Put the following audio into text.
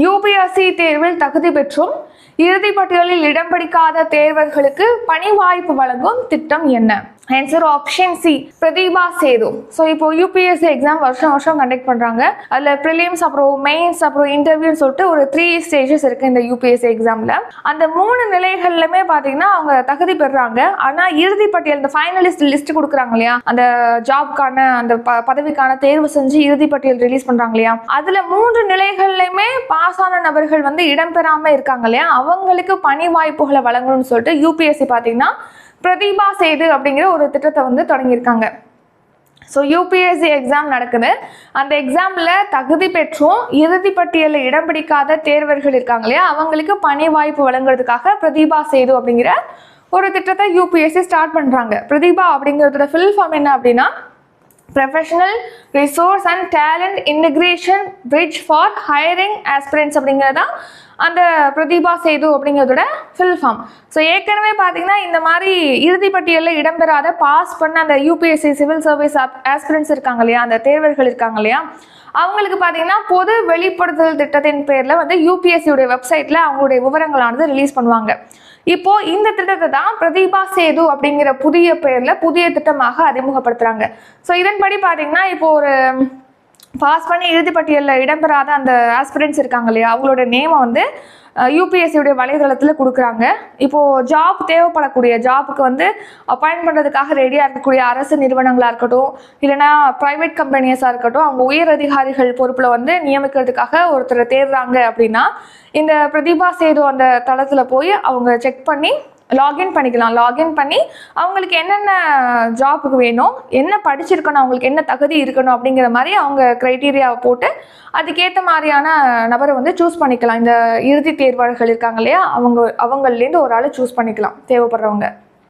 UPSC தேர்வில் தகுதி பெற்றும் இறுதி பட்டியலில் இடம் பிடிக்காத தேர்வர்களுக்கு பணி வாய்ப்பு வழங்கும் திட்டம் என்ன? Answer option C, Pratibha Setu. So இப்போ யூபிஎஸ்சி எக்ஸாம் வருஷம் கண்டக்ட் பண்றாங்க. அதுல ப்ரிலிம்ஸ், அப்புறம் மெயின்ஸ், அப்புறம் இன்டர்வியூன்னு சொல்லிட்டு ஒரு 3 ஸ்டேஜஸ் இருக்கு இந்த யூபிஎஸ்சி எக்ஸாம்ல. அந்த 3 நிலைகள்லுமே பாத்தீங்கன்னா அவங்க தகுதி பெறாங்க. ஆனா இறுதி பட்டியல், இந்த ஃபைனலிஸ்ட் லிஸ்ட் கொடுக்குறாங்க இல்லையா, அந்த ஜாப்கான அந்த பதவிக்கான தேர்வு செஞ்சு இறுதி பட்டியல் ரிலீஸ் பண்றாங்க இல்லையா, அதுல 3 நிலைகள்லயுமே பாஸ் ஆன நபர்கள் வந்து இடம்பெறாம இருக்காங்க இல்லையா, அவங்களுக்கு பணி வாய்ப்புகளை வழங்கணும்னு சொல்லிட்டு யூபிஎஸ்சி பாத்தீங்கன்னா பிரதிபா சேது அப்படிங்கிற ஒரு திட்டத்தை வந்து தொடங்கியிருக்காங்க. ஸோ யூபிஎஸ்சி எக்ஸாம் நடக்குது. அந்த எக்ஸாமில் தகுதி பெற்றும் இறுதி பட்டியலில் இடம் பிடிக்காத தேர்வர்கள் இருக்காங்க இல்லையா, அவங்களுக்கு பணி வாய்ப்பு வழங்குறதுக்காக பிரதிபா சேது அப்படிங்கிற ஒரு திட்டத்தை யூபிஎஸ்சி ஸ்டார்ட் பண்ணுறாங்க. பிரதிபா அப்படிங்கிறதோட ஃபுல் ஃபார்ம் என்ன அப்படின்னா, professional resource and talent integration bridge for hiring aspirants அப்படிங்கிறதா அந்த பிரதிபா சேது அப்படிங்கிறதோட ஃபுல் ஃபார்ம். ஸோ ஏற்கனவே பார்த்தீங்கன்னா இந்த மாதிரி இறுதி பட்டியலில் இடம்பெறாத பாஸ் பண்ண அந்த யூபிஎஸ்சி சிவில் சர்வீஸ் ஆஸ்பிரன்ஸ் இருக்காங்க இல்லையா, அந்த தேர்வர்கள் இருக்காங்க இல்லையா, அவங்களுக்கு பார்த்தீங்கன்னா பொது வெளிப்படுத்தல் திட்டத்தின் பேரில் வந்து யூபிஎஸ்சியுடைய வெப்சைட்டில் அவங்களுடைய விவரங்களானது ரிலீஸ் பண்ணுவாங்க. இப்போ இந்த திட்டத்தை தான் பிரதிபா சேது அப்படிங்கிற புதிய பெயரில் புதிய திட்டமாக அறிமுகப்படுத்துறாங்க. ஸோ இதன்படி பார்த்தீங்கன்னா இப்போ ஒரு பாஸ் பண்ணி இறுதி பட்டியலில் இடம்பெறாத அந்த ஆஸ்பிரன்ஸ் இருக்காங்க இல்லையா, அவங்களோட நேமை வந்து யூபிஎஸ்சியுடைய வலைதளத்தில் கொடுக்குறாங்க. இப்போது ஜாப் தேவைப்படக்கூடிய ஜாப்புக்கு வந்து அப்பாயின்ட் பண்ணுறதுக்காக ரெடியாக இருக்கக்கூடிய அரசு நிறுவனங்களாக இருக்கட்டும், இல்லைனா ப்ரைவேட் கம்பெனிஸாக இருக்கட்டும், அவங்க உயர் அதிகாரிகள் பொறுப்பில் வந்து நியமிக்கிறதுக்காக ஒருத்தரை தேடுறாங்க அப்படின்னா இந்த பிரதிபா சேது அந்த தளத்தில் போய் அவங்க செக் பண்ணி லாகின் பண்ணிக்கலாம். லாகின் பண்ணி அவங்களுக்கு என்னென்ன ஜாப்புக்கு வேணும், என்ன படிச்சிருக்கணும், அவங்களுக்கு என்ன தகுதி இருக்கணும் அப்படிங்கிற மாதிரி அவங்க க்ரைட்டீரியாவை போட்டு அதுக்கேற்ற மாதிரியான நபரை வந்து சூஸ் பண்ணிக்கலாம். இந்த இறுதி தேர்வாளர்கள் இருக்காங்க இல்லையா, அவங்கலேருந்து ஒரு ஆளை சூஸ் பண்ணிக்கலாம் தேவைப்படுறவங்க.